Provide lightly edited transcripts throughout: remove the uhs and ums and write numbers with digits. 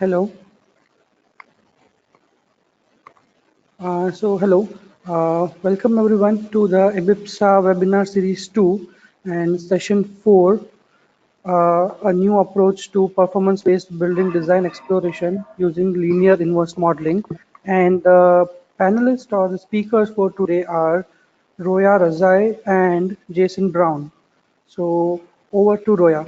Hello. Hello. Welcome everyone to the IBPSA webinar series 2 and session 4, a new approach to performance-based building design exploration using linear inverse modeling. And the panelists or the speakers for today are Roya Rezaee and Jason Brown. So over to Roya.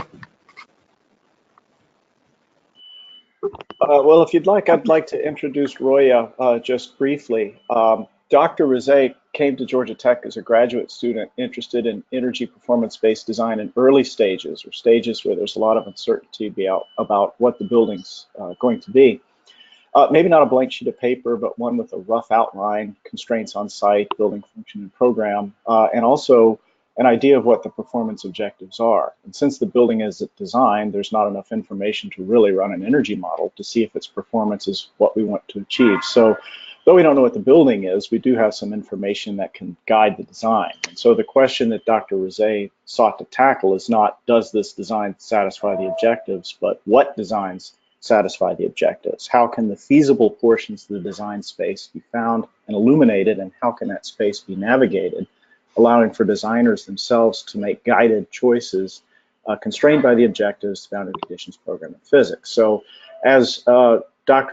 Well, if you'd like, I'd like to introduce Roya just briefly. Dr. Rezaee came to Georgia Tech as a graduate student interested in energy performance-based design in early stages, or stages where there's a lot of uncertainty about what the building's going to be. Maybe not a blank sheet of paper, but one with a rough outline, constraints on site, building function and program, and also an idea of what the performance objectives are. And since the building is designed, there's not enough information to really run an energy model to see if its performance is what we want to achieve. So though we don't know what the building is, we do have some information that can guide the design. And so the question that Dr. Rezaee sought to tackle is not, does this design satisfy the objectives, but what designs satisfy the objectives? How can the feasible portions of the design space be found and illuminated, and how can that space be navigated, allowing for designers themselves to make guided choices constrained by the objectives, boundary conditions, program, and physics. So as Dr.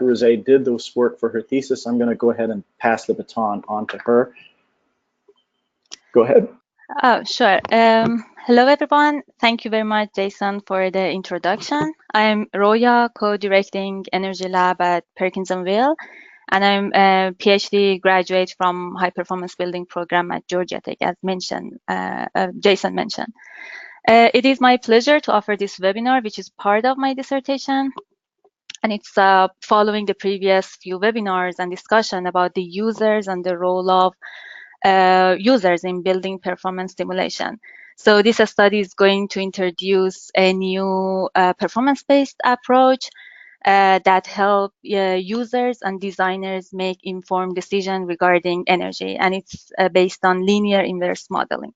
Rezaee did this work for her thesis, I'm going to go ahead and pass the baton on to her. Go ahead. Oh, sure. Hello, everyone. Thank you very much, Jason, for the introduction. I'm Roya, co-directing Energy Lab at Perkins+Will, and I'm a PhD graduate from High Performance Building Program at Georgia Tech, as mentioned, Jason mentioned. It is my pleasure to offer this webinar, which is part of my dissertation. And it's following the previous few webinars and discussion about the users and the role of users in building performance simulation. So this study is going to introduce a new performance-based approach that help users and designers make informed decisions regarding energy, and it's based on linear inverse modeling.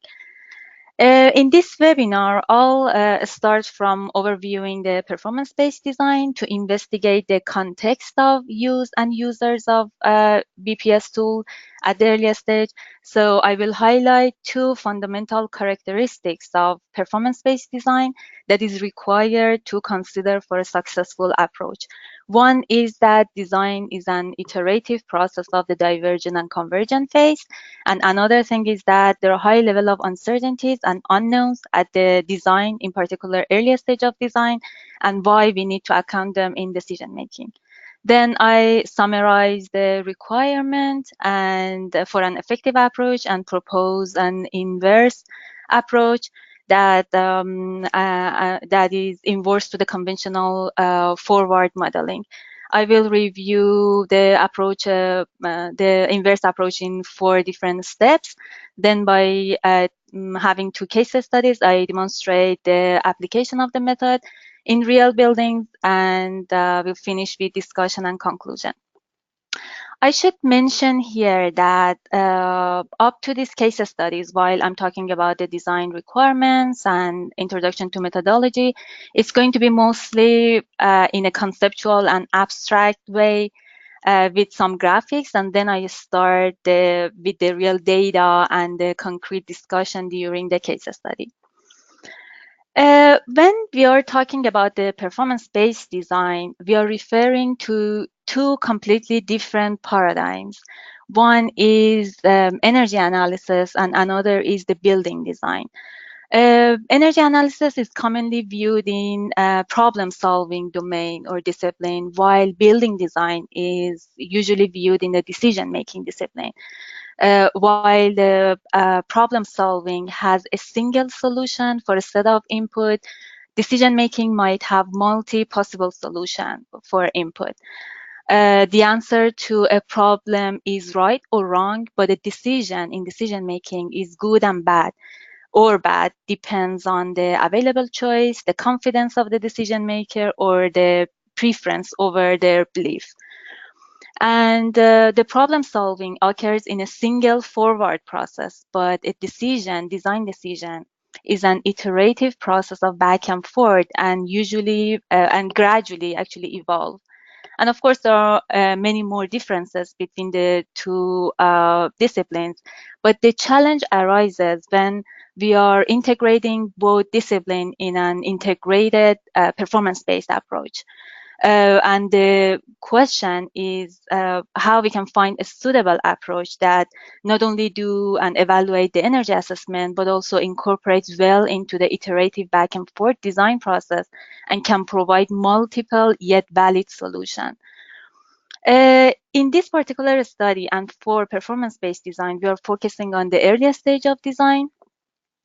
In this webinar, I'll start from overviewing the performance-based design to investigate the context of use and users of BPS tool at the earliest stage. So I will highlight two fundamental characteristics of performance-based design that is required to consider for a successful approach. One is that design is an iterative process of the divergent and convergent phase. And another thing is that there are high level of uncertainties and unknowns at the design, in particular earlier stage of design, and why we need to account them in decision making. Then I summarize the requirement and for an effective approach and propose an inverse approach that that is inverse to the conventional forward modeling. I will review the approach, the inverse approach in 4 different steps. Then by having 2 case studies, I demonstrate the application of the method in real buildings, and we'll finish with discussion and conclusion. I should mention here that up to these case studies, while I'm talking about the design requirements and introduction to methodology, it's going to be mostly in a conceptual and abstract way with some graphics, and then I start with the real data and the concrete discussion during the case study. When we are talking about the performance-based design, we are referring to 2 completely different paradigms. One is energy analysis, and another is the building design. Energy analysis is commonly viewed in problem-solving domain or discipline, while building design is usually viewed in the decision-making discipline. While the problem solving has a single solution for a set of input, decision making might have multi possible solutions for input. The answer to a problem is right or wrong, but a decision in decision making is good and bad, or bad, depends on the available choice, the confidence of the decision maker, or the preference over their belief. And the problem solving occurs in a single forward process, but a design decision, is an iterative process of back and forth, and usually and gradually actually evolve. And of course, there are many more differences between the two disciplines. But the challenge arises when we are integrating both disciplines in an integrated performance-based approach. And the question is how we can find a suitable approach that not only do and evaluate the energy assessment, but also incorporates well into the iterative back and forth design process and can provide multiple yet valid solutions. In this particular study and for performance-based design, we are focusing on the earliest stage of design.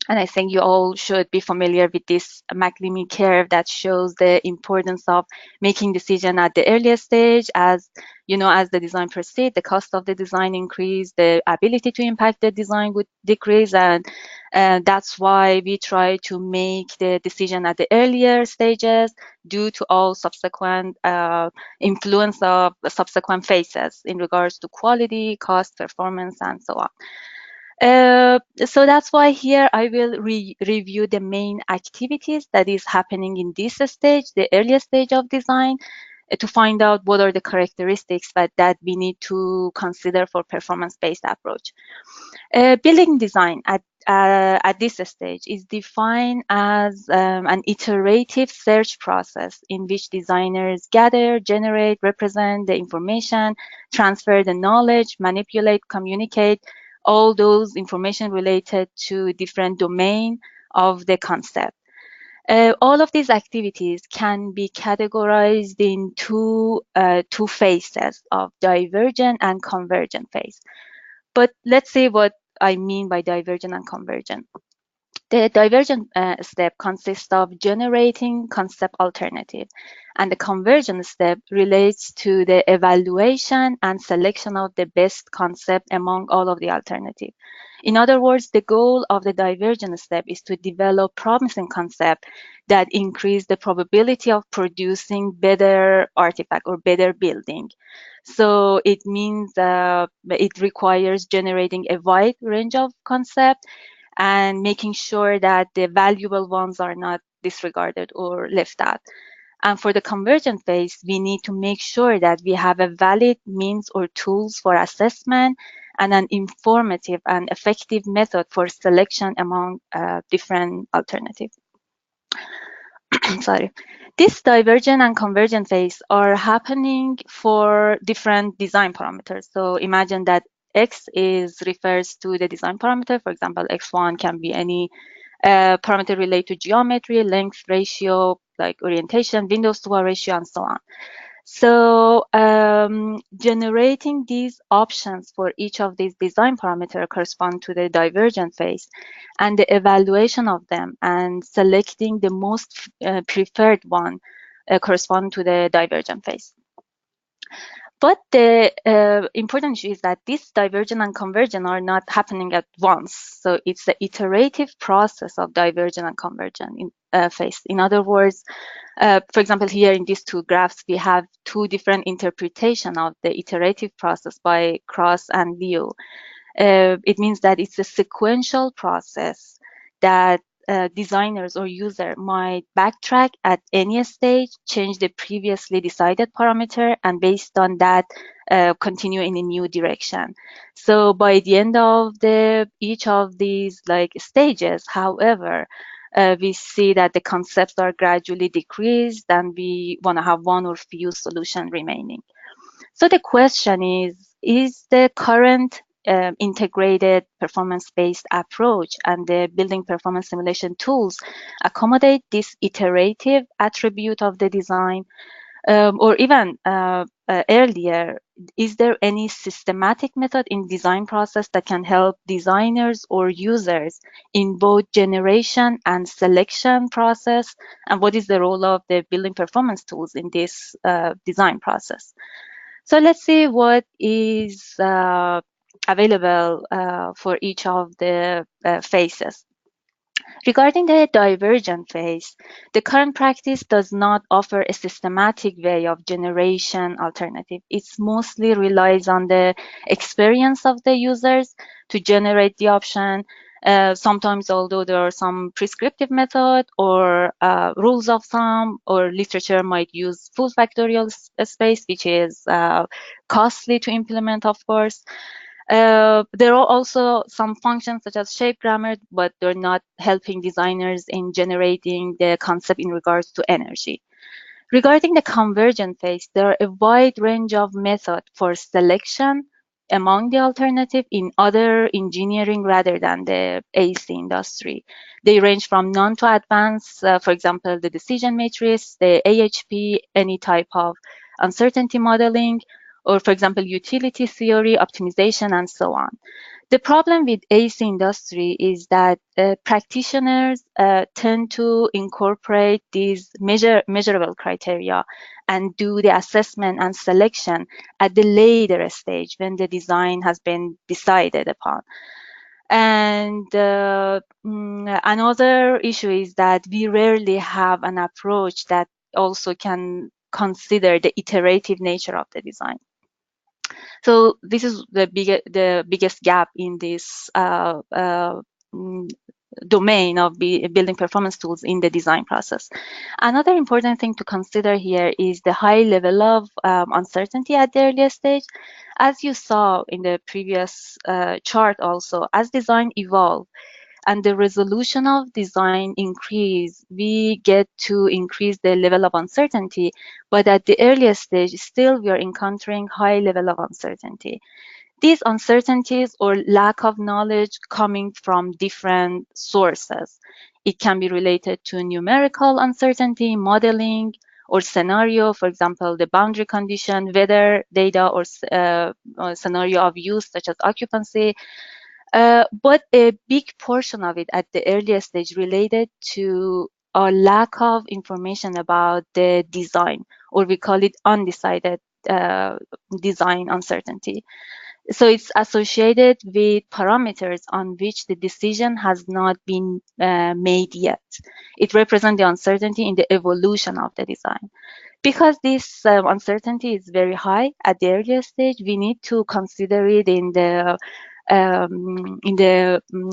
And I think you all should be familiar with this McNamee curve that shows the importance of making decision at the earliest stage. As you know, as the design proceeds, the cost of the design increase, the ability to impact the design would decrease, and that's why we try to make the decision at the earlier stages due to all subsequent influence of the subsequent phases in regards to quality, cost, performance, and so on. So that's why here I will review the main activities that is happening in this stage, the earliest stage of design, to find out what are the characteristics that we need to consider for performance-based approach. Building design at this stage is defined as an iterative search process in which designers gather, generate, represent the information, transfer the knowledge, manipulate, communicate, all those information related to different domain of the concept. All of these activities can be categorized in two phases of divergent and convergent phase. But let's see what I mean by divergent and convergent. The divergent step consists of generating concept alternative, and the convergent step relates to the evaluation and selection of the best concept among all of the alternative. In other words, the goal of the divergent step is to develop promising concept that increase the probability of producing better artifact or better building. So it means it requires generating a wide range of concepts and making sure that the valuable ones are not disregarded or left out. And for the convergent phase, we need to make sure that we have a valid means or tools for assessment and an informative and effective method for selection among different alternatives. Sorry. This divergent and convergent phase are happening for different design parameters. So imagine that X refers to the design parameter. For example, X1 can be any parameter related to geometry, length ratio, like orientation, windows to wall ratio, and so on. So generating these options for each of these design parameters correspond to the divergent phase, and the evaluation of them and selecting the most preferred one correspond to the divergent phase. But the important issue is that this divergent and convergent are not happening at once. So it's the iterative process of divergent and convergent phase. In other words, for example, here in these two graphs, we have two different interpretations of the iterative process by Cross and Liu. It means that it's a sequential process that designers or user might backtrack at any stage, change the previously decided parameter, and based on that, continue in a new direction. So by the end of each of these stages, however, we see that the concepts are gradually decreased and we want to have one or few solutions remaining. So the question is the current integrated performance-based approach and the building performance simulation tools accommodate this iterative attribute of the design? Or even earlier, is there any systematic method in design process that can help designers or users in both generation and selection process? And what is the role of the building performance tools in this design process? So let's see what is available for each of the phases. Regarding the divergent phase, the current practice does not offer a systematic way of generation alternative. It mostly relies on the experience of the users to generate the option, Sometimes, although there are some prescriptive method or rules of thumb, or literature might use full factorial space, which is costly to implement, of course. There are also some functions such as shape grammar, but they're not helping designers in generating the concept in regards to energy. Regarding the convergent phase, there are a wide range of methods for selection among the alternative in other engineering rather than the AC industry. They range from none to advanced, for example, the decision matrix, the AHP, any type of uncertainty modeling, or for example, utility theory, optimization, and so on. The problem with AC industry is that practitioners tend to incorporate these measurable criteria and do the assessment and selection at the later stage when the design has been decided upon. And another issue is that we rarely have an approach that also can consider the iterative nature of the design. So this is the biggest gap in this domain of building performance tools in the design process. Another important thing to consider here is the high level of uncertainty at the earliest stage. As you saw in the previous chart also, as design evolve and the resolution of design increase, we get to increase the level of uncertainty, but at the earliest stage, still we are encountering high level of uncertainty. These uncertainties or lack of knowledge coming from different sources. It can be related to numerical uncertainty, modeling, or scenario, for example, the boundary condition, weather data, or scenario of use such as occupancy. But a big portion of it at the earliest stage related to a lack of information about the design, or we call it undecided design uncertainty. So it's associated with parameters on which the decision has not been made yet. It represents the uncertainty in the evolution of the design. Because this uncertainty is very high at the earliest stage, we need to consider it in the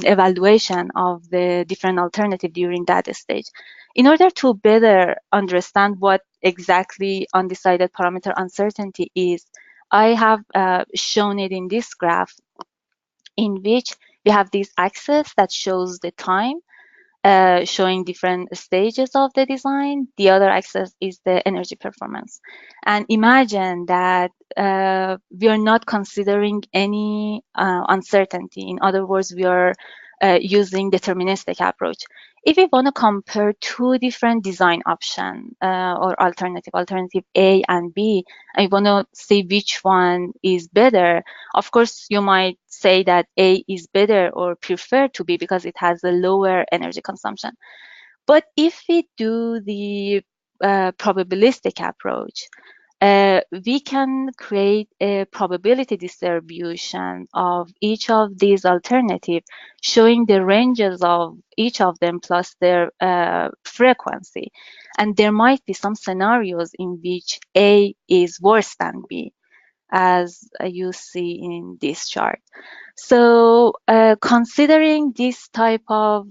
evaluation of the different alternative during that stage. In order to better understand what exactly undecided parameter uncertainty is, I have shown it in this graph, in which we have this axis that shows the time, showing different stages of the design. The other axis is the energy performance. And imagine that we are not considering any uncertainty. In other words, we are using deterministic approach. If we want to compare two different design options or alternative A and B, and we want to see which one is better, of course, you might say that A is better or preferred to B because it has a lower energy consumption. But if we do the probabilistic approach, we can create a probability distribution of each of these alternatives, showing the ranges of each of them plus their frequency. And there might be some scenarios in which A is worse than B, as you see in this chart. So considering this type of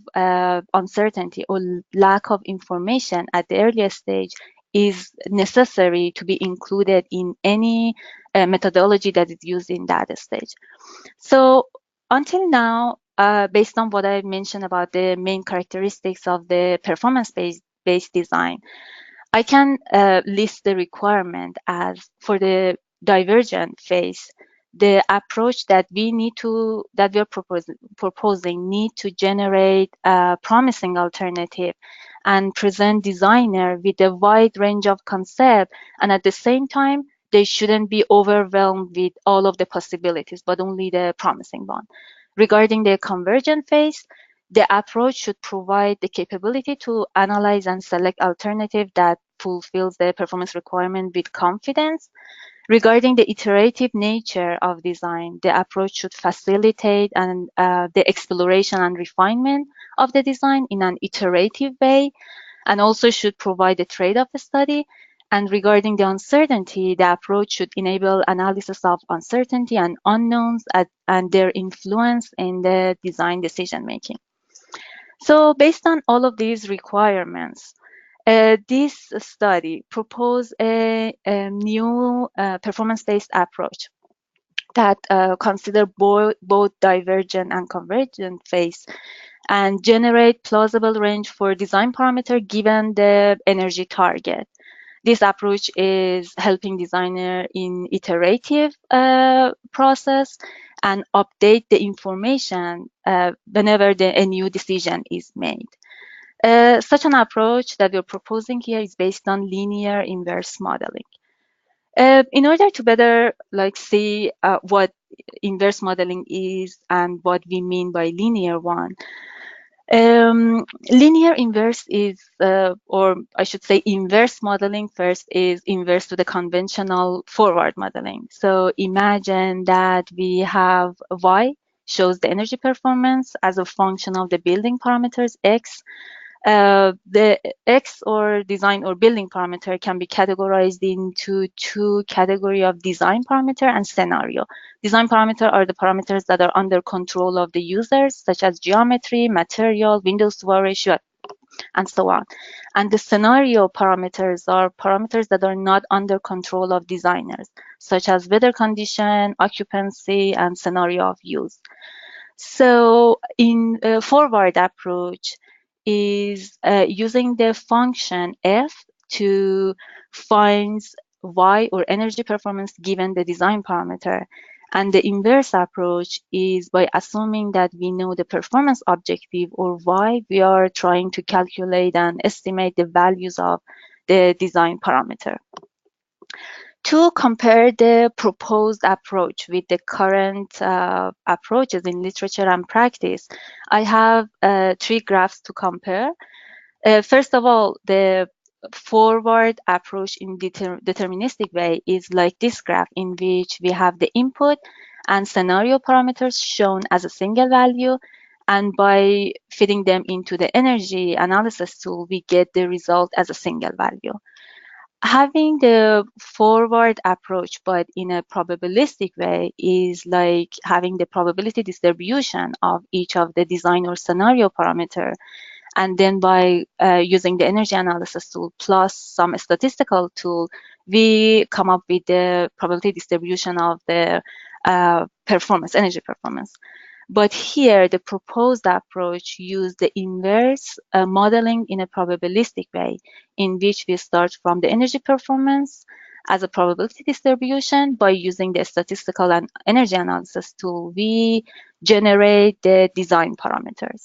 uncertainty or lack of information at the earliest stage is necessary to be included in any methodology that is used in that stage. So until now, based on what I mentioned about the main characteristics of the performance-based design, I can list the requirement as for the divergent phase. The approach that we are proposing need to generate a promising alternative and present designer with a wide range of concept, and at the same time, they shouldn't be overwhelmed with all of the possibilities, but only the promising one. Regarding the convergent phase, the approach should provide the capability to analyze and select alternative that fulfills the performance requirement with confidence. Regarding the iterative nature of design, the approach should facilitate the exploration and refinement of the design in an iterative way, and also should provide a trade-off study. And regarding the uncertainty, the approach should enable analysis of uncertainty and unknowns and their influence in the design decision making. So based on all of these requirements, this study proposed a new performance-based approach that consider both divergent and convergent phase and generate plausible range for design parameter given the energy target. This approach is helping designer in iterative process and update the information whenever a new decision is made. Such an approach that we're proposing here is based on linear inverse modeling. In order to better see what inverse modeling is and what we mean by linear one, linear inverse is, or I should say inverse modeling first is inverse to the conventional forward modeling. So imagine that we have Y shows the energy performance as a function of the building parameters X. The X or design or building parameter can be categorized into two categories of design parameter and scenario. Design parameter are the parameters that are under control of the users, such as geometry, material, windows to wall ratio, and so on. And the scenario parameters are parameters that are not under control of designers, such as weather condition, occupancy, and scenario of use. So in a forward approach is using the function f to find y or energy performance given the design parameter. And the inverse approach is by assuming that we know the performance objective or y, we are trying to calculate and estimate the values of the design parameter. To compare the proposed approach with the current approaches in literature and practice, I have 3 graphs to compare. First of all, the forward approach in deterministic way is like this graph, in which we have the input and scenario parameters shown as a single value, and by fitting them into the energy analysis tool, we get the result as a single value. Having the forward approach but in a probabilistic way is like having the probability distribution of each of the design or scenario parameter, and then by using the energy analysis tool plus some statistical tool, we come up with the probability distribution of the energy performance. But here, the proposed approach used the inverse modeling in a probabilistic way, in which we start from the energy performance as a probability distribution. By using the statistical and energy analysis tool, we generate the design parameters.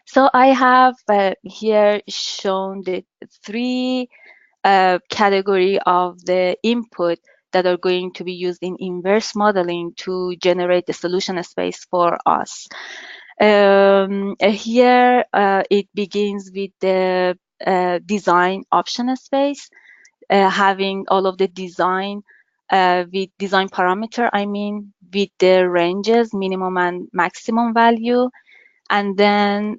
So I have here shown the 3 category of the input that are going to be used in inverse modeling to generate the solution space for us. Here, it begins with the design option space, having all of the design with design parameter, with the ranges, minimum and maximum value, and then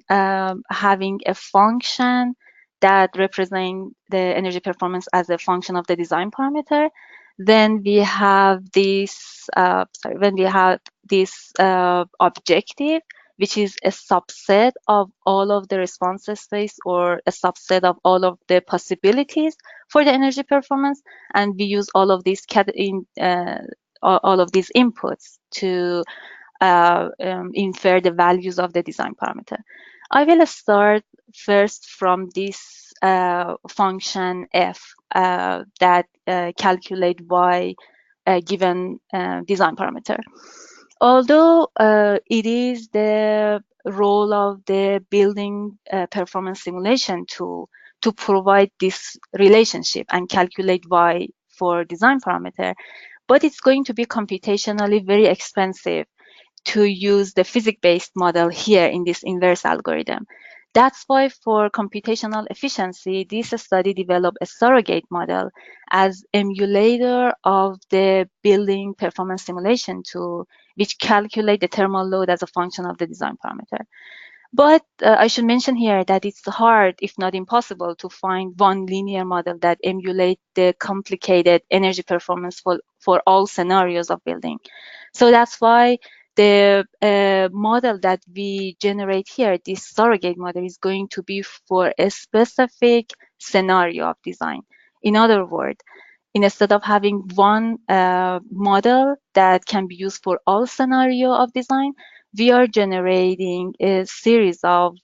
having a function that represents the energy performance as a function of the design parameter. Then we have this, objective, which is a subset of all of the response space or a subset of all of the possibilities for the energy performance, and we use all of these all of these inputs to infer the values of the design parameter. I will start first from this function f that calculate y given design parameter. Although it is the role of the building performance simulation tool to provide this relationship and calculate y for design parameter, but it's going to be computationally very expensive to use the physics-based model here in this inverse algorithm. That's why for computational efficiency, this study developed a surrogate model as emulator of the building performance simulation tool, which calculate the thermal load as a function of the design parameter. But I should mention here that it's hard, if not impossible, to find one linear model that emulates the complicated energy performance for all scenarios of building. So that's why the model that we generate here, this surrogate model, is going to be for a specific scenario of design. In other words, instead of having one model that can be used for all scenario of design, we are generating a series of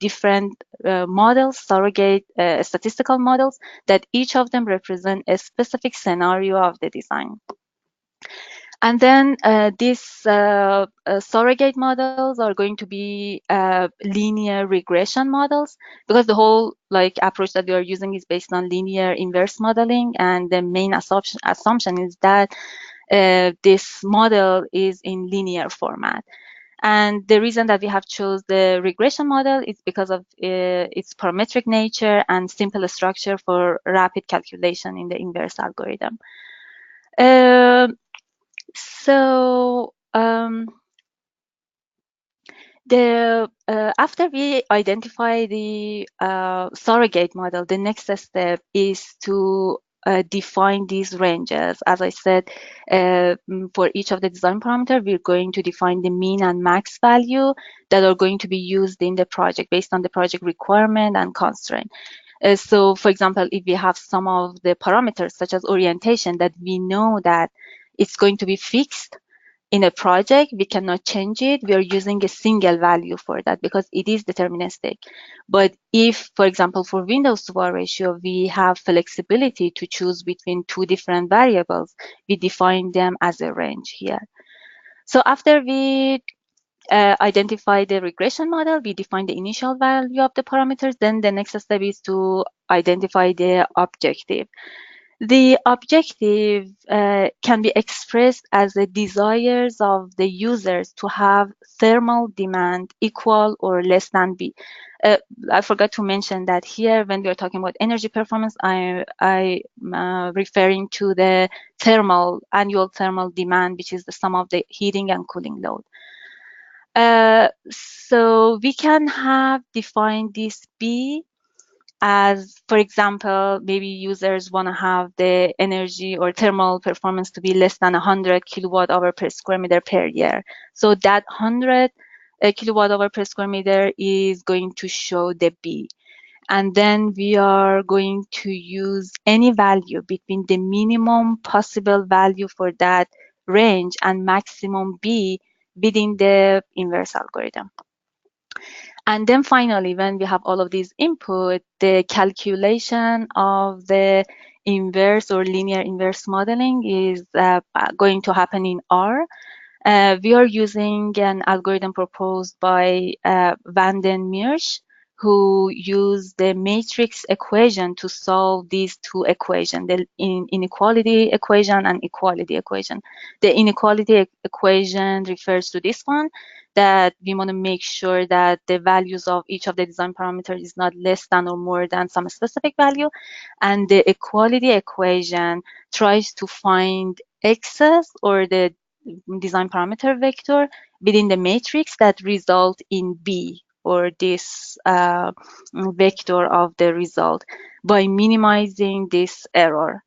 different models, surrogate statistical models, that each of them represent a specific scenario of the design. And then these surrogate models are going to be linear regression models, because the whole approach that we are using is based on linear inverse modeling, and the main assumption is that this model is in linear format. And the reason that we have chose the regression model is because of its parametric nature and simple structure for rapid calculation in the inverse algorithm. After we identify the surrogate model, the next step is to define these ranges. As I said, for each of the design parameters, we're going to define the mean and max value that are going to be used in the project based on the project requirement and constraint. So, for example, if we have some of the parameters, such as orientation, that we know that it's going to be fixed in a project, we cannot change it. We are using a single value for that because it is deterministic. But if, for example, for Windows to bar ratio, we have flexibility to choose between two different variables, we define them as a range here. So after we identify the regression model, we define the initial value of the parameters. Then the next step is to identify the objective. The objective can be expressed as the desires of the users to have thermal demand equal or less than B. I forgot to mention that here, when we are talking about energy performance, I'm referring to the annual thermal demand, which is the sum of the heating and cooling load. So we can have defined this B as, for example, maybe users want to have the energy or thermal performance to be less than 100 kilowatt hour per square meter per year. So that 100 kilowatt hour per square meter is going to show the B. And then we are going to use any value between the minimum possible value for that range and maximum B within the inverse algorithm. And then finally, when we have all of these input, the calculation of the inverse or linear inverse modeling is going to happen in R. We are using an algorithm proposed by Van den Meersch, who used the matrix equation to solve these two equations, the inequality equation and equality equation. The inequality equation refers to this one, that we want to make sure that the values of each of the design parameters is not less than or more than some specific value. And the equality equation tries to find excess or the design parameter vector within the matrix that result in B, or this vector of the result, by minimizing this error.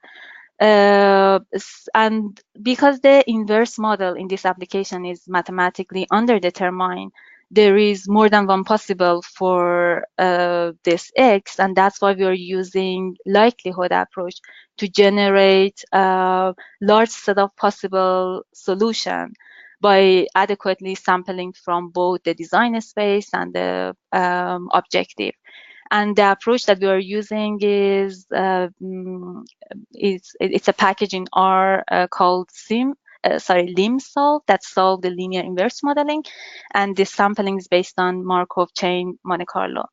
And because the inverse model in this application is mathematically underdetermined, there is more than one possible for this X, and that's why we are using likelihood approach to generate a large set of possible solution by adequately sampling from both the design space and the objective. And the approach that we are using is it's a package in R called LIMSOLVE that solve the linear inverse modeling, and this sampling is based on Markov chain Monte Carlo.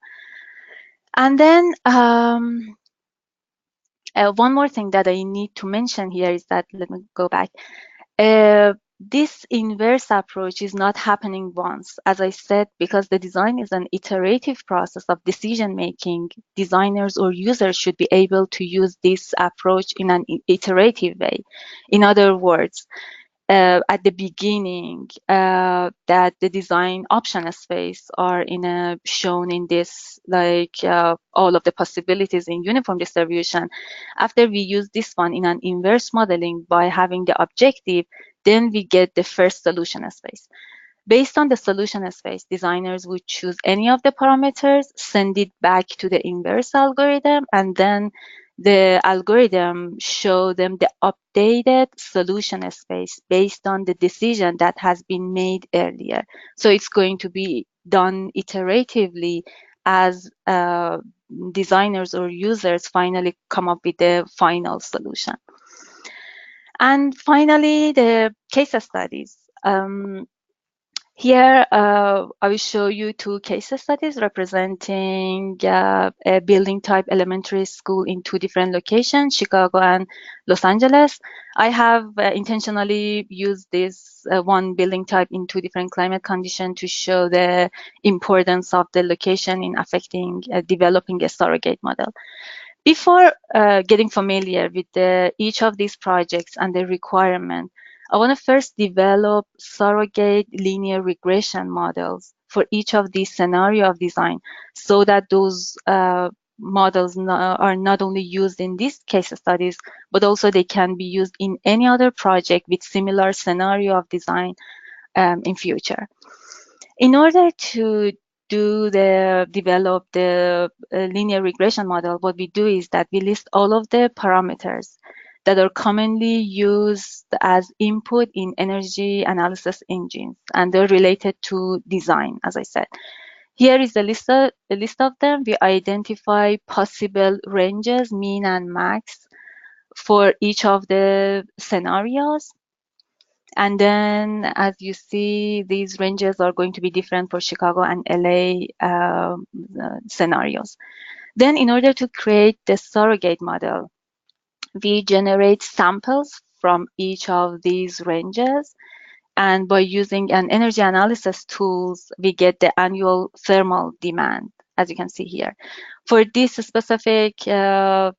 And then one more thing that I need to mention here is that, let me go back. This inverse approach is not happening once. As I said, because the design is an iterative process of decision making, designers or users should be able to use this approach in an iterative way. In other words, at the beginning that the design option space are shown in this, like all of the possibilities in uniform distribution. After we use this one in an inverse modeling by having the objective, then we get the first solution space. Based on the solution space, designers would choose any of the parameters, send it back to the inverse algorithm, and then the algorithm show them the updated solution space based on the decision that has been made earlier. So it's going to be done iteratively as designers or users finally come up with the final solution. And finally, the case studies. Here, I will show you two case studies representing a building type elementary school in two different locations, Chicago and Los Angeles. I have intentionally used this one building type in two different climate conditions to show the importance of the location in affecting developing a surrogate model. Before getting familiar with each of these projects and the requirement, I want to first develop surrogate linear regression models for each of these scenario of design so that those models are not only used in these case studies, but also they can be used in any other project with similar scenario of design in future. In order to develop the linear regression model, what we do is that we list all of the parameters that are commonly used as input in energy analysis engines, and they're related to design, as I said. Here is a list of them. We identify possible ranges, mean and max, for each of the scenarios. And then, as you see, these ranges are going to be different for Chicago and LA scenarios. Then, in order to create the surrogate model, we generate samples from each of these ranges. And by using an energy analysis tools, we get the annual thermal demand, as you can see here. For this specific study,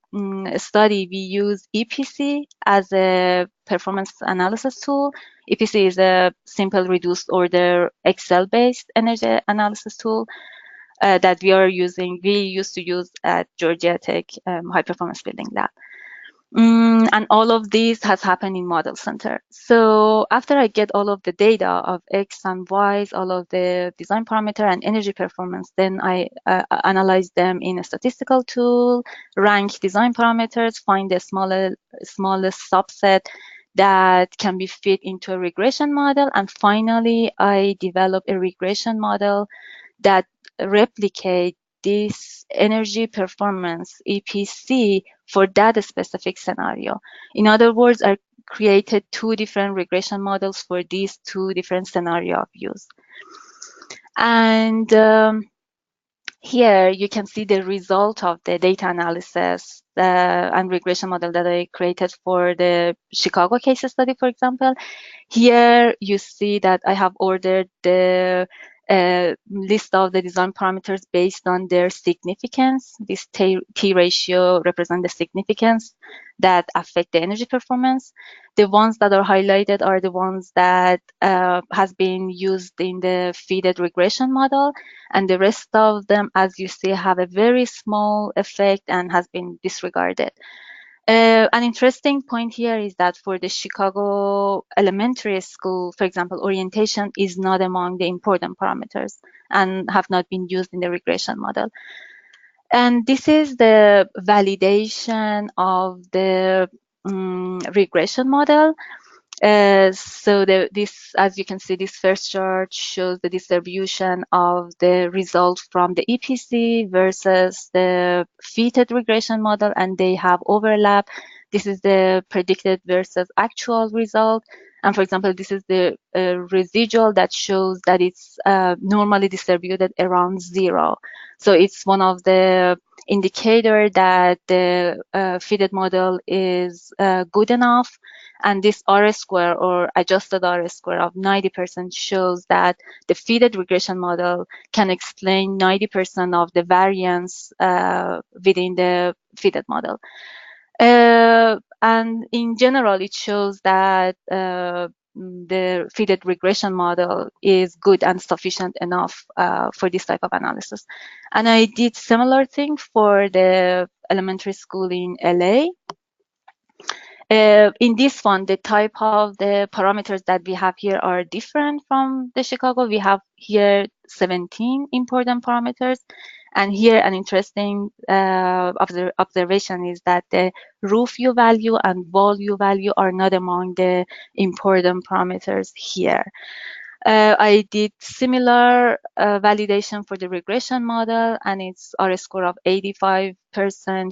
we use EPC as a performance analysis tool. EPC is a simple reduced order Excel-based energy analysis tool that we used to use at Georgia Tech High Performance Building Lab. And all of this has happened in Model Center. So after I get all of the data of X and Y's, all of the design parameter and energy performance, then I analyze them in a statistical tool, rank design parameters, find the smallest subset that can be fit into a regression model. And finally, I develop a regression model that replicate this energy performance EPC for that specific scenario. In other words, I created two different regression models for these two different scenario of use. And here you can see the result of the data analysis and regression model that I created for the Chicago case study, for example. Here you see that I have ordered the list of the design parameters based on their significance. This T ratio represents the significance that affect the energy performance. The ones that are highlighted are the ones that has been used in the fitted regression model, and the rest of them, as you see, have a very small effect and has been disregarded. An interesting point here is that for the Chicago elementary school, for example, orientation is not among the important parameters and have not been used in the regression model. And this is the validation of the regression model. So this, as you can see, this first chart shows the distribution of the result from the EPC versus the fitted regression model, and they have overlap. This is the predicted versus actual result. And for example, this is the residual that shows that it's normally distributed around 0. So it's one of the indicator that the fitted model is good enough. And this R-square or adjusted R-square of 90% shows that the fitted regression model can explain 90% of the variance within the fitted model. And in general, it shows that the fitted regression model is good and sufficient enough for this type of analysis. And I did similar thing for the elementary school in LA. In this one, the type of the parameters that we have here are different from the Chicago. We have here 17 important parameters. And here an interesting observation is that the roof U value and wall U value are not among the important parameters here. I did similar validation for the regression model, and its R-score of 85%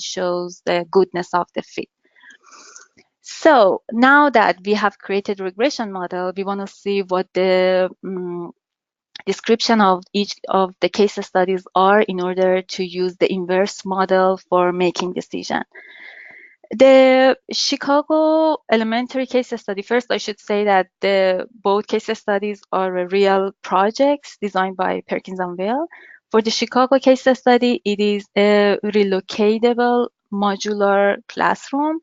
shows the goodness of the fit. So now that we have created a regression model, we want to see what the description of each of the case studies are in order to use the inverse model for making decision. The Chicago elementary case study, first I should say that both case studies are real projects designed by Perkins+Will. For the Chicago case study, it is a relocatable modular classroom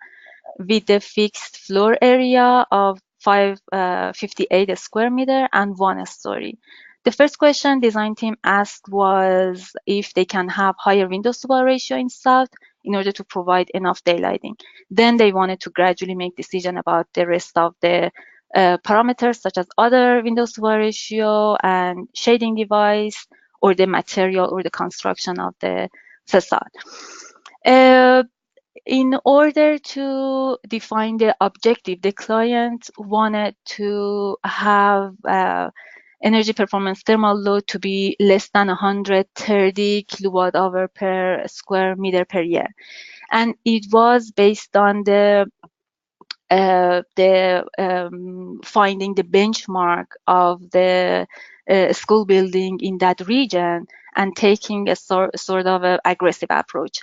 with a fixed floor area of 558 square meter and 1 story. The first question design team asked was if they can have higher windows to wall ratio installed in order to provide enough daylighting. Then they wanted to gradually make decision about the rest of the parameters, such as other windows to wall ratio and shading device, or the material or the construction of the facade. In order to define the objective, the client wanted to have energy performance thermal load to be less than 130 kilowatt hour per square meter per year. And it was based on finding the benchmark of the school building in that region and taking a sort of an aggressive approach.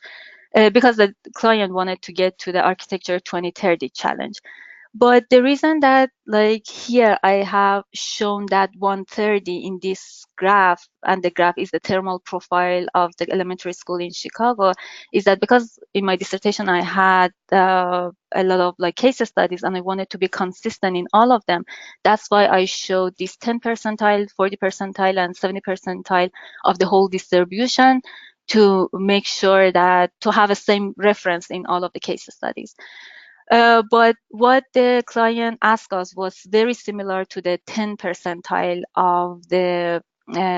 Because the client wanted to get to the architecture 2030 challenge. But the reason that here I have shown that 130 in this graph, and the graph is the thermal profile of the elementary school in Chicago, is that because in my dissertation I had a lot of case studies and I wanted to be consistent in all of them. That's why I showed this 10 percentile, 40 percentile, and 70 percentile of the whole distribution, to make sure that to have the same reference in all of the case studies. But what the client asked us was very similar to the 10 percentile of the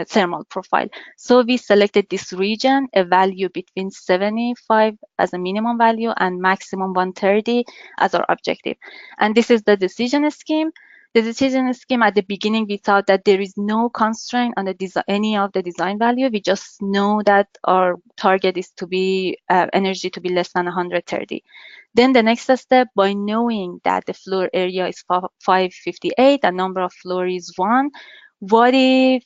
thermal profile. So we selected this region, a value between 75 as a minimum value and maximum 130 as our objective. And this is the decision scheme. The decision scheme, at the beginning, we thought that there is no constraint on any of the design value. We just know that our target is to be energy to be less than 130. Then the next step, by knowing that the floor area is 558 and number of floor is 1, what if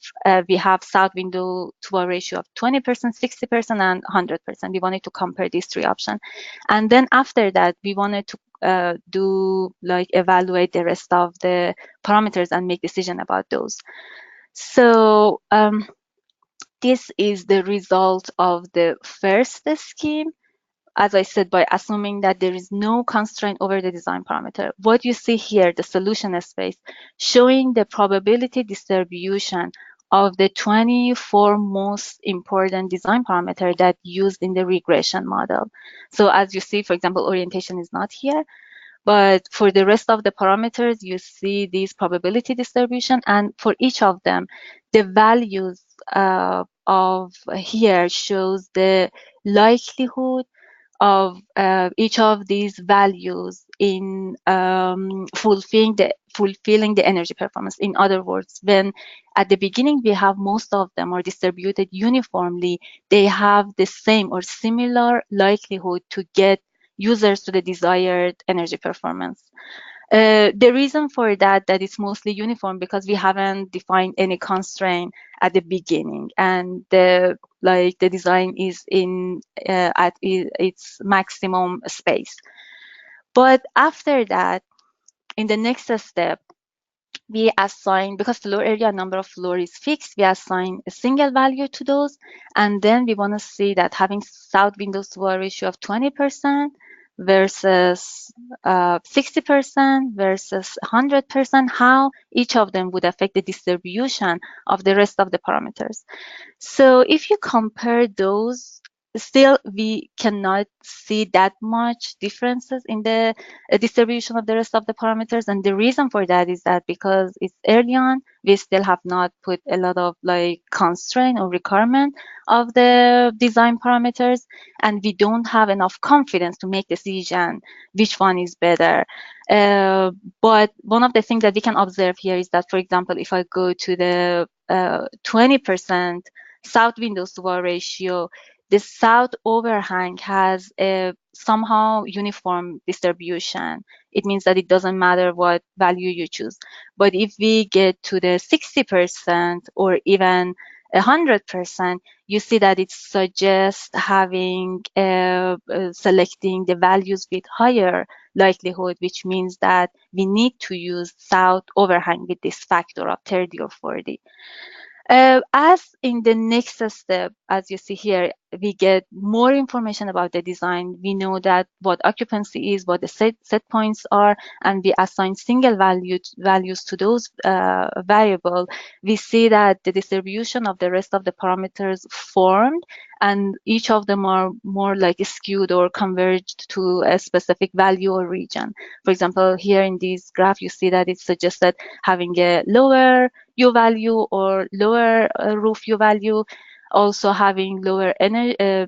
we have south window to a ratio of 20%, 60%, and 100%? We wanted to compare these three options. And then after that, we wanted to evaluate the rest of the parameters and make decision about those. So this is the result of the first scheme. As I said, by assuming that there is no constraint over the design parameter. What you see here, the solution space, showing the probability distribution of the 24 most important design parameter that used in the regression model. So as you see, for example, orientation is not here, but for the rest of the parameters, you see these probability distribution, and for each of them, the values of here shows the likelihood of each of these values in fulfilling the energy performance. In other words, when at the beginning we have most of them are distributed uniformly, they have the same or similar likelihood to get users to the desired energy performance. The reason for that it's mostly uniform, because we haven't defined any constraint at the beginning, and the design is in at its maximum space. But after that, in the next step, we assign, because floor area number of floor is fixed, we assign a single value to those, and then we want to see that having south windows to wall ratio of 20%, versus 60% versus 100%, how each of them would affect the distribution of the rest of the parameters. So if you compare those, still we cannot see that much differences in the distribution of the rest of the parameters. And the reason for that is that because it's early on, we still have not put a lot of like constraint or requirement of the design parameters, and we don't have enough confidence to make decision which one is better. But one of the things that we can observe here is that, for example, if I go to the 20% south windows to wall ratio, the south overhang has a somehow uniform distribution. It means that it doesn't matter what value you choose. But if we get to the 60% or even 100%, you see that it suggests having selecting the values with higher likelihood, which means that we need to use south overhang with this factor of 30 or 40. As in the next step, as you see here, we get more information about the design. We know that what occupancy is, what the set points are, and we assign single values to those variables. We see that the distribution of the rest of the parameters formed, and each of them are more like skewed or converged to a specific value or region. For example, here in this graph, you see that it suggests that having a lower U value or lower roof U value, also having lower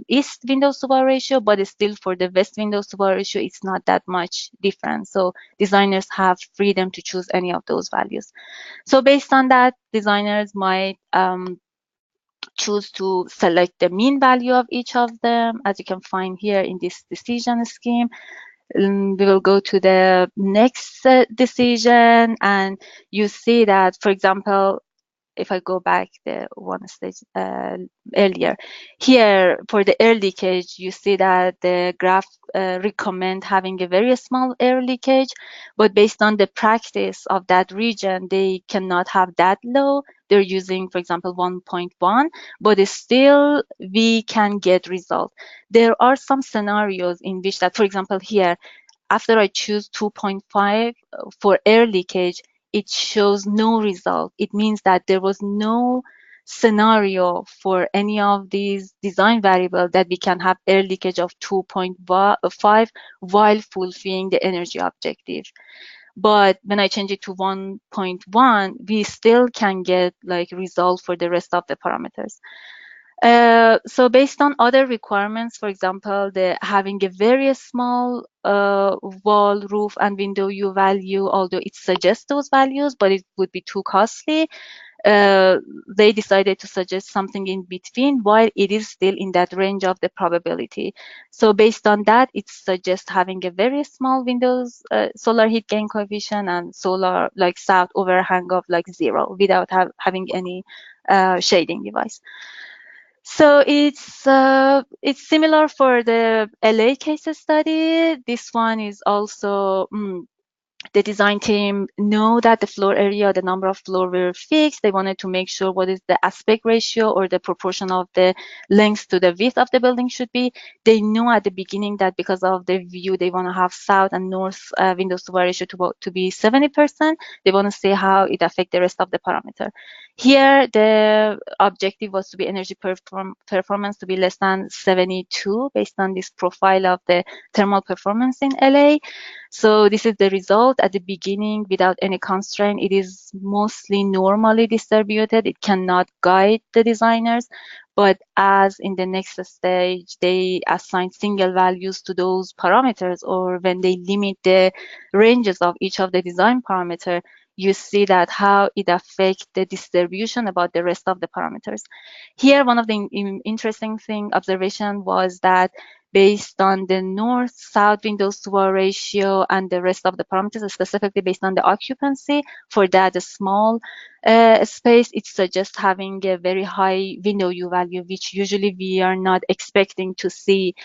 east windows to wall ratio, but still for the west windows to wall ratio, it's not that much difference. So designers have freedom to choose any of those values. So based on that, designers might choose to select the mean value of each of them, as you can find here in this decision scheme. We will go to the next decision, and you see that, for example, if I go back the one stage earlier, here for the air leakage, you see that the graph recommend having a very small air leakage, but based on the practice of that region, they cannot have that low. They're using, for example, 1.1, but still we can get result. There are some scenarios in which that, for example, here, after I choose 2.5 for air leakage, it shows no result. It means that there was no scenario for any of these design variables that we can have air leakage of 2.5 while fulfilling the energy objective. But when I change it to 1.1, we still can get like result for the rest of the parameters. So based on other requirements, for example, having a very small wall, roof, and window U value, although it suggests those values, but it would be too costly, they decided to suggest something in between while it is still in that range of the probability. So based on that, it suggests having a very small windows solar heat gain coefficient and solar like south overhang of like 0 without having any shading device. So it's similar for the LA case study. This one is also the design team know that the floor area, the number of floor were fixed. They wanted to make sure what is the aspect ratio or the proportion of the length to the width of the building should be. They know at the beginning that because of the view, they want to have south and north windows to wall ratio to be 70%. They want to see how it affects the rest of the parameter. Here, the objective was to be energy performance to be less than 72 based on this profile of the thermal performance in LA. So this is the result at the beginning without any constraint. It is mostly normally distributed. It cannot guide the designers, but as in the next stage, they assign single values to those parameters, or when they limit the ranges of each of the design parameter, you see that how it affects the distribution about the rest of the parameters. Here, one of the interesting observation was that based on the north-south windows to wall ratio and the rest of the parameters, specifically based on the occupancy, for that small space, it suggests having a very high window U value, which usually we are not expecting to see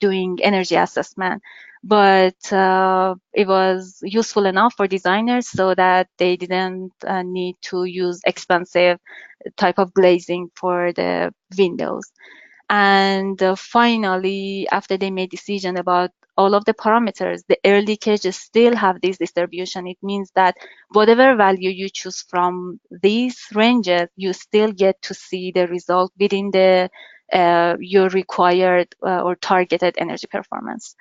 doing energy assessment. But it was useful enough for designers so that they didn't need to use expensive type of glazing for the windows. And finally, after they made decision about all of the parameters, the early cases still have this distribution. It means that whatever value you choose from these ranges, you still get to see the result within the your required or targeted energy performance.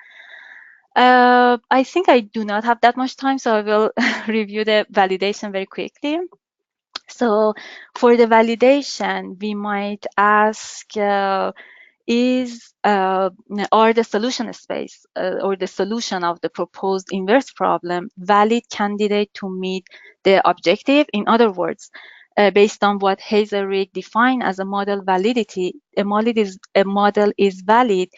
I think I do not have that much time, so I will review the validation very quickly. So for the validation, we might ask, are the solution space or the solution of the proposed inverse problem valid candidate to meet the objective? In other words, based on what Hazelrig defined as a model validity, a model is valid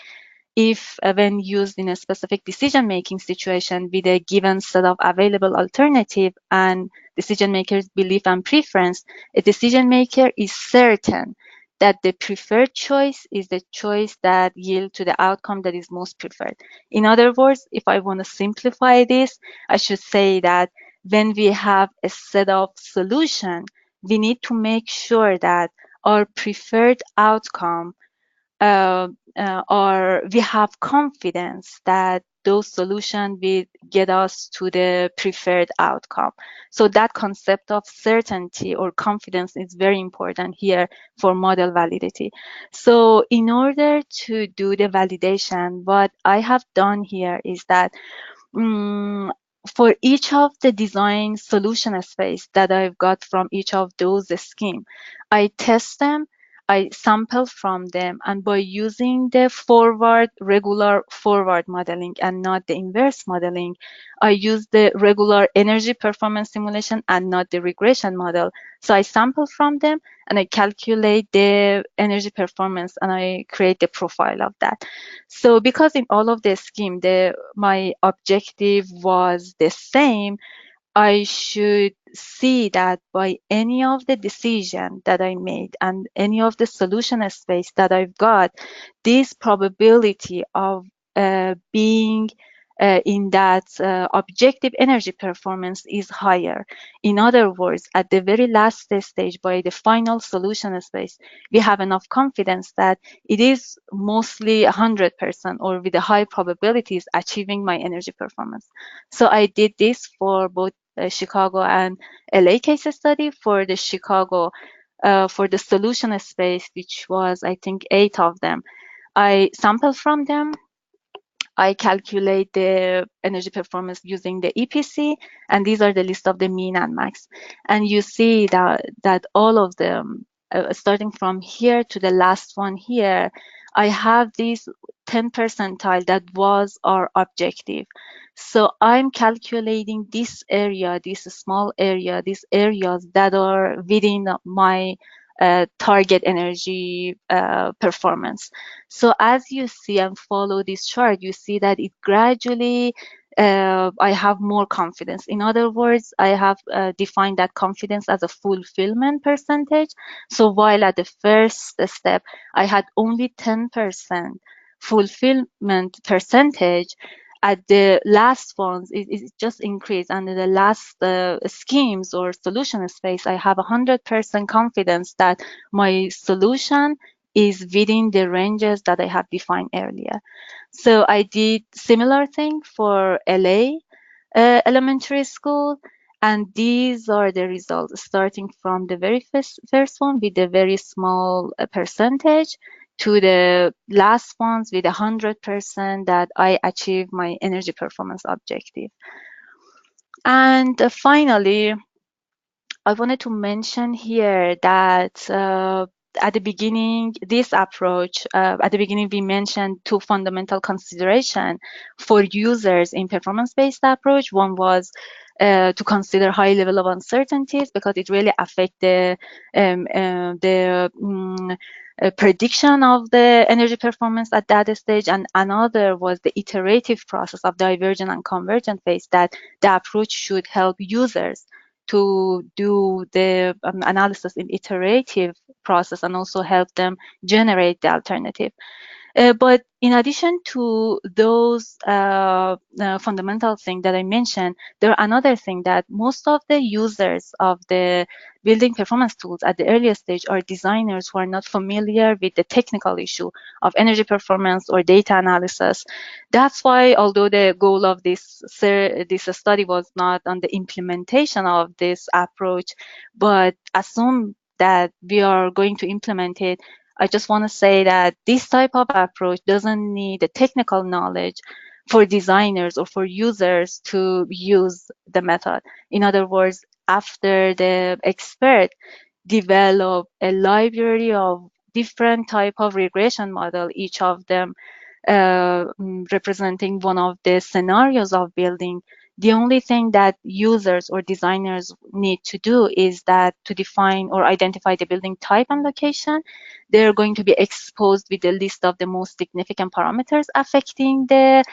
if when used in a specific decision-making situation with a given set of available alternative and decision maker's belief and preference, a decision maker is certain that the preferred choice is the choice that yields to the outcome that is most preferred. In other words, if I want to simplify this, I should say that when we have a set of solution, we need to make sure that our preferred outcome or we have confidence that those solutions will get us to the preferred outcome. So that concept of certainty or confidence is very important here for model validity. So in order to do the validation, what I have done here is that for each of the design solution space that I've got from each of those schemes, I test them, I sample from them, and by using the regular forward modeling and not the inverse modeling, I use the regular energy performance simulation and not the regression model. So I sample from them and I calculate the energy performance and I create the profile of that. So because in all of the scheme, my objective was the same, I should see that by any of the decision that I made and any of the solution space that I've got, this probability of being in that objective energy performance is higher. In other words, at the very last stage, by the final solution space, we have enough confidence that it is mostly 100% or with a high probabilities achieving my energy performance. So I did this for both Chicago and LA case study. For the Chicago, for the solution space, which was, I think, 8 of them, I sampled from them. I calculate the energy performance using the EPC, and these are the list of the mean and max. And you see that all of them, starting from here to the last one here, I have this 10 percentile that was our objective. So I'm calculating this area, this small area, these areas that are within my target energy performance. So as you see and follow this chart, you see that it gradually, I have more confidence. In other words, I have defined that confidence as a fulfillment percentage. So while at the first step, I had only 10% fulfillment percentage, at the last ones, it just increased. And in the last schemes or solution space, I have 100% confidence that my solution is within the ranges that I have defined earlier. So I did similar thing for LA elementary school, and these are the results starting from the very first one with a very small percentage to the last ones with 100% that I achieve my energy performance objective. And finally, I wanted to mention here that at the beginning, this approach, at the beginning, we mentioned 2 fundamental considerations for users in performance-based approach. One was to consider high level of uncertainties because it really affects the prediction of the energy performance at that stage. And another was the iterative process of divergent and convergent phase, that the approach should help users to do the analysis in iterative process and also help them generate the alternative. But in addition to those fundamental things that I mentioned, there are another thing that most of the users of the building performance tools at the earliest stage are designers who are not familiar with the technical issue of energy performance or data analysis. That's why, although the goal of this study was not on the implementation of this approach, but assume that we are going to implement it, I just want to say that this type of approach doesn't need the technical knowledge for designers or for users to use the method. In other words, after the expert develop a library of different type of regression model, each of them representing one of the scenarios of building, the only thing that users or designers need to do is that to define or identify the building type and location. They're going to be exposed with a list of the most significant parameters affecting the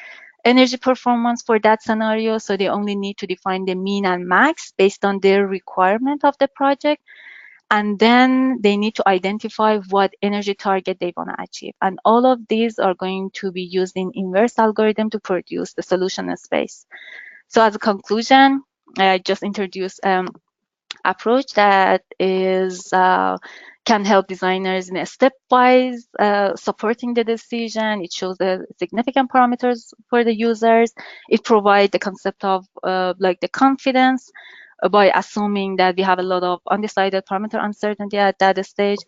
energy performance for that scenario. So they only need to define the mean and max based on their requirement of the project. And then they need to identify what energy target they want to achieve. And all of these are going to be used in inverse algorithm to produce the solution space. So as a conclusion, I just introduced approach that is can help designers in a stepwise supporting the decision. It shows the significant parameters for the users. It provides the concept of like the confidence by assuming that we have a lot of undecided parameter uncertainty at that stage.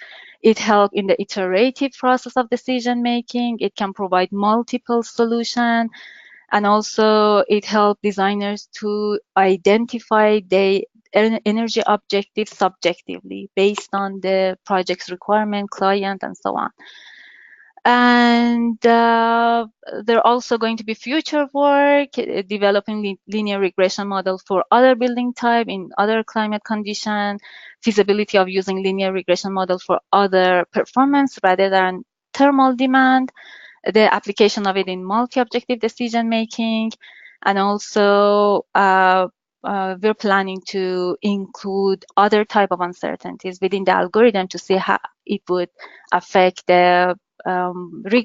It helps in the iterative process of decision making. It can provide multiple solutions. And also it helps designers to identify the energy objective subjectively based on the project's requirement, client, and so on. And there are also going to be future work developing linear regression model for other building type in other climate condition, feasibility of using linear regression model for other performance rather than thermal demand, the application of it in multi-objective decision making, and also we're planning to include other type of uncertainties within the algorithm to see how it would affect the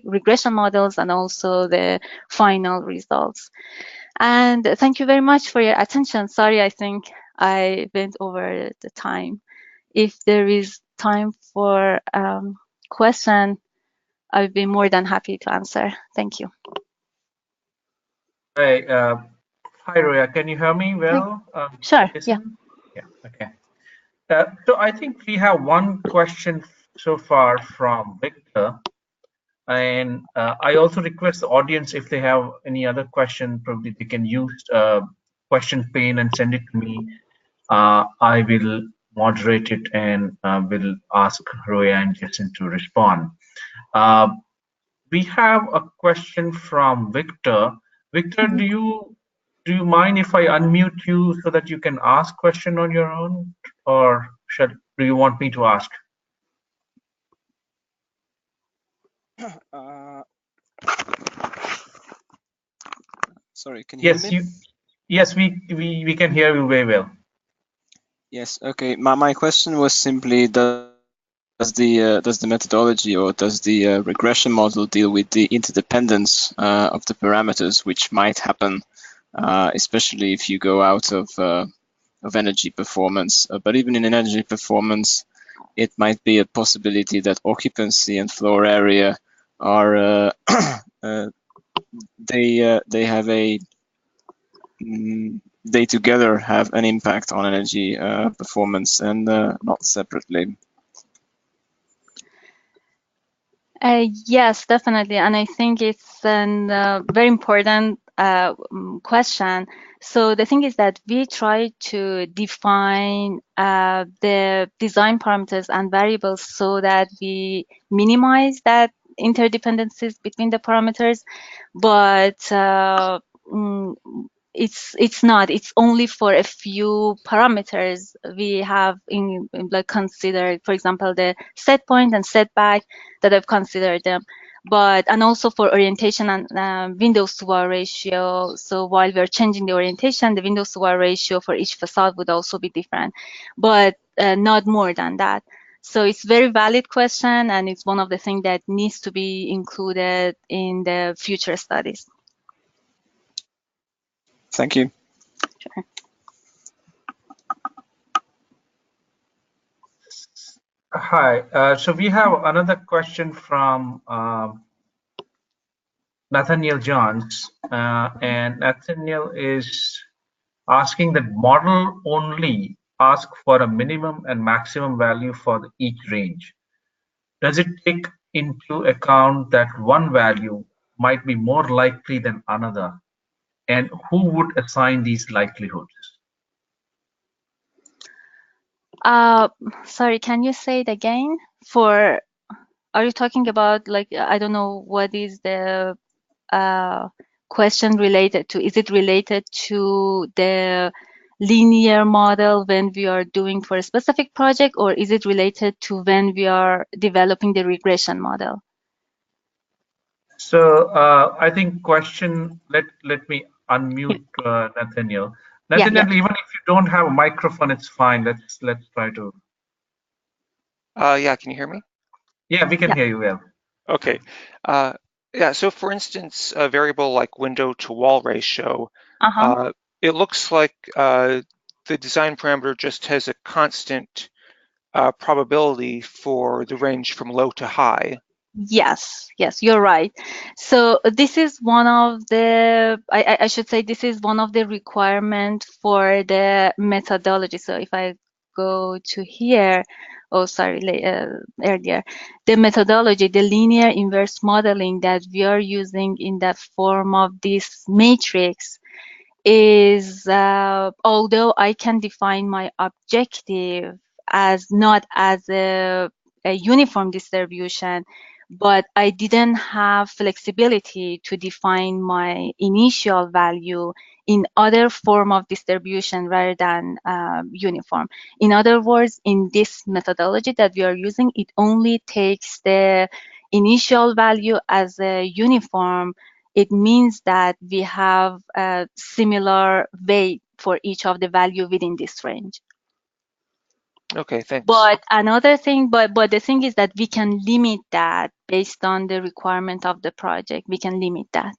regression models and also the final results. And thank you very much for your attention. Sorry, I think I went over the time. If there is time for question, I would be more than happy to answer. Thank you. Hey, hi, Roya. Can you hear me well? Sure. Yeah. Okay. So I think we have one question so far from Victor, and I also request the audience if they have any other question, probably they can use question pane and send it to me. I will moderate it and will ask Roya and Jason to respond. We have a question from Victor. Victor, do you mind if I unmute you so that you can ask question on your own, or do you want me to ask? Sorry, can you hear me? Yes, we can hear you very well. Yes. Okay. My question was simply, does the methodology or does the regression model deal with the interdependence of the parameters, which might happen, especially if you go out of energy performance? But even in energy performance, it might be a possibility that occupancy and floor area are they have a they together have an impact on energy performance and not separately. Yes, definitely. And I think it's a very important question. So the thing is that we try to define the design parameters and variables so that we minimize that interdependencies between the parameters, but it's only for a few parameters we have in like considered, for example, the set point and setback that I've considered them, and also for orientation and windows to wall ratio. So while we're changing the orientation, the windows to wall ratio for each facade would also be different, but not more than that. So it's very valid question, and it's one of the things that needs to be included in the future studies. Thank you. Sure. Hi. So we have another question from Nathaniel Johns, and Nathaniel is asking that model only ask for a minimum and maximum value for each range. Does it take into account that one value might be more likely than another? And who would assign these likelihoods? Sorry, can you say it again? Are you talking about, like, I don't know, what is the question related to? Is it related to the linear model when we are doing for a specific project, or is it related to when we are developing the regression model? So I think let me unmute Nathaniel. Nathaniel, Yeah. even if you don't have a microphone, it's fine. Let's try to. Yeah, can you hear me? Yeah, we can hear you well. Okay. Yeah, so for instance, a variable like window to wall ratio, it looks like the design parameter just has a constant probability for the range from low to high. Yes, you're right. So this is one of the, I should say, this is one of the requirements for the methodology. So if I go to here, oh, sorry, earlier, the methodology, the linear inverse modeling that we are using in the form of this matrix is, although I can define my objective as not as a uniform distribution, but I didn't have flexibility to define my initial value in other form of distribution rather than uniform. In other words, in this methodology that we are using, it only takes the initial value as a uniform. It means that we have a similar weight for each of the value within this range. Okay, thanks. But another thing, but the thing is that we can limit that based on the requirement of the project. We can limit that.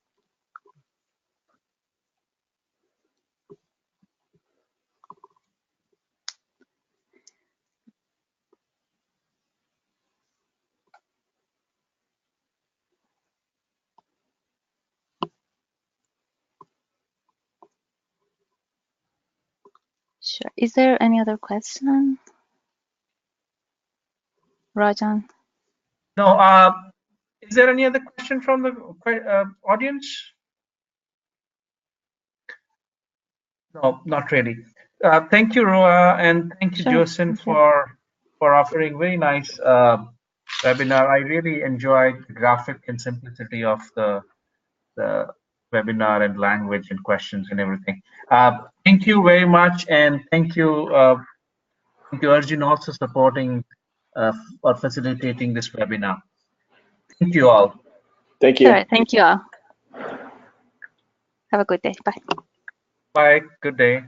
Sure. Is there any other question, Rajan? No. Is there any other question from the audience? No, not really. Thank you, Roa, and thank you, Josen, for offering very nice webinar. I really enjoyed the graphic and simplicity of the webinar and language and questions and everything. Thank you very much, and thank you, Arjun, also supporting or facilitating this webinar. Thank you all. Thank you. Sure, thank you all. Have a good day. Bye. Bye. Good day.